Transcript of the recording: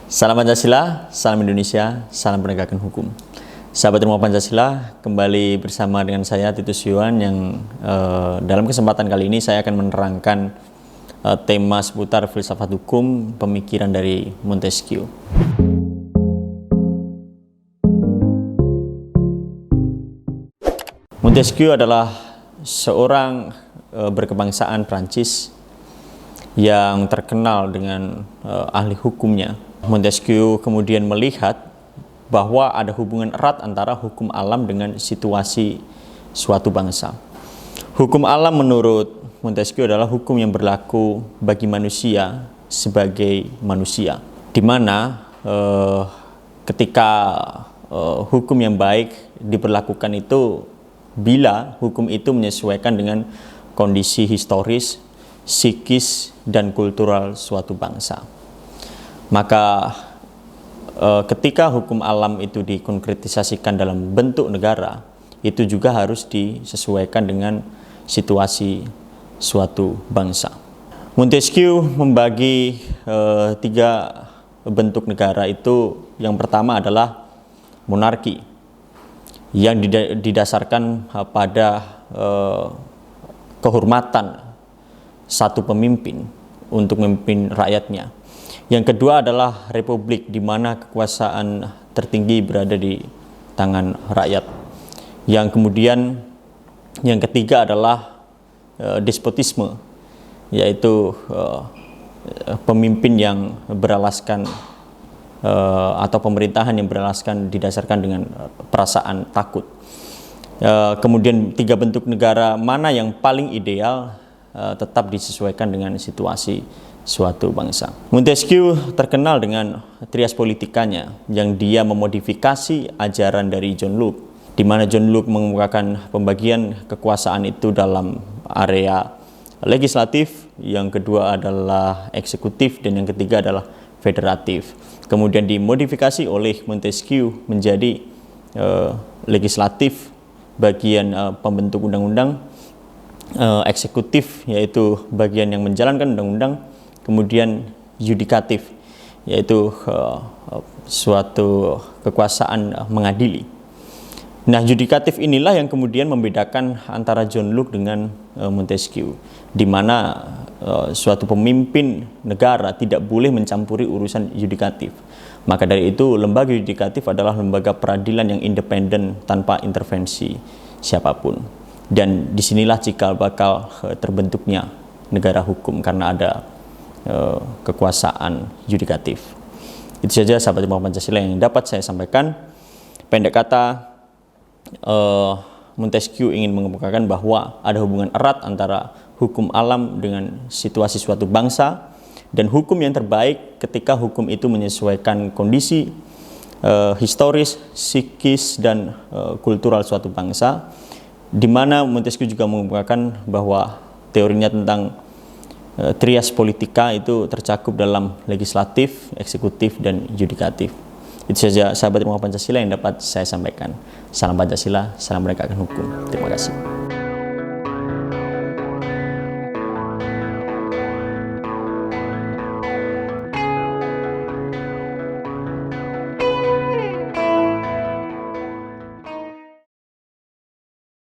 Salam Pancasila, salam Indonesia, salam penegakan hukum. Sahabat Ilmu Pancasila, kembali bersama dengan saya Titus Yuan yang dalam kesempatan kali ini saya akan menerangkan tema seputar filsafat hukum pemikiran dari Montesquieu. Montesquieu adalah seorang berkebangsaan Prancis yang terkenal dengan ahli hukumnya. Montesquieu kemudian melihat bahwa ada hubungan erat antara hukum alam dengan situasi suatu bangsa. Hukum alam menurut Montesquieu adalah hukum yang berlaku bagi manusia sebagai manusia, di mana ketika hukum yang baik diberlakukan itu bila hukum itu menyesuaikan dengan kondisi historis, psikis, dan kultural suatu bangsa. Maka ketika hukum alam itu dikonkretisasikan dalam bentuk negara, itu juga harus disesuaikan dengan situasi suatu bangsa. Montesquieu membagi tiga bentuk negara itu. Yang pertama adalah monarki, yang didasarkan pada kehormatan satu pemimpin untuk memimpin rakyatnya. Yang kedua adalah republik, di mana kekuasaan tertinggi berada di tangan rakyat. Yang kemudian yang ketiga adalah despotisme, yaitu pemimpin yang beralaskan atau pemerintahan yang beralaskan didasarkan dengan perasaan takut. Kemudian tiga bentuk negara mana yang paling ideal tetap disesuaikan dengan situasi suatu bangsa. Montesquieu terkenal dengan trias politikanya yang dia memodifikasi ajaran dari John Locke, di mana John Locke mengemukakan pembagian kekuasaan itu dalam area legislatif, yang kedua adalah eksekutif, dan yang ketiga adalah federatif. Kemudian dimodifikasi oleh Montesquieu menjadi legislatif, bagian pembentuk undang-undang, eksekutif yaitu bagian yang menjalankan undang-undang, kemudian yudikatif yaitu suatu kekuasaan mengadili. Nah, yudikatif inilah yang kemudian membedakan antara John Locke dengan Montesquieu, di mana suatu pemimpin negara tidak boleh mencampuri urusan yudikatif. Maka dari itu, lembaga yudikatif adalah lembaga peradilan yang independen tanpa intervensi siapapun. Dan disinilah cikal bakal terbentuknya negara hukum, karena ada kekuasaan yudikatif. Itu saja sahabat Ilmu Pancasila yang dapat saya sampaikan. Pendek kata, Montesquieu ingin mengemukakan bahwa ada hubungan erat antara hukum alam dengan situasi suatu bangsa, dan hukum yang terbaik ketika hukum itu menyesuaikan kondisi historis, psikis, dan kultural suatu bangsa, di mana Montesquieu juga mengemukakan bahwa teorinya tentang trias politika itu tercakup dalam legislatif, eksekutif, dan yudikatif. Itu saja sahabat Ilmu Pancasila yang dapat saya sampaikan. Salam Pancasila, salam penegakan hukum. Terima kasih.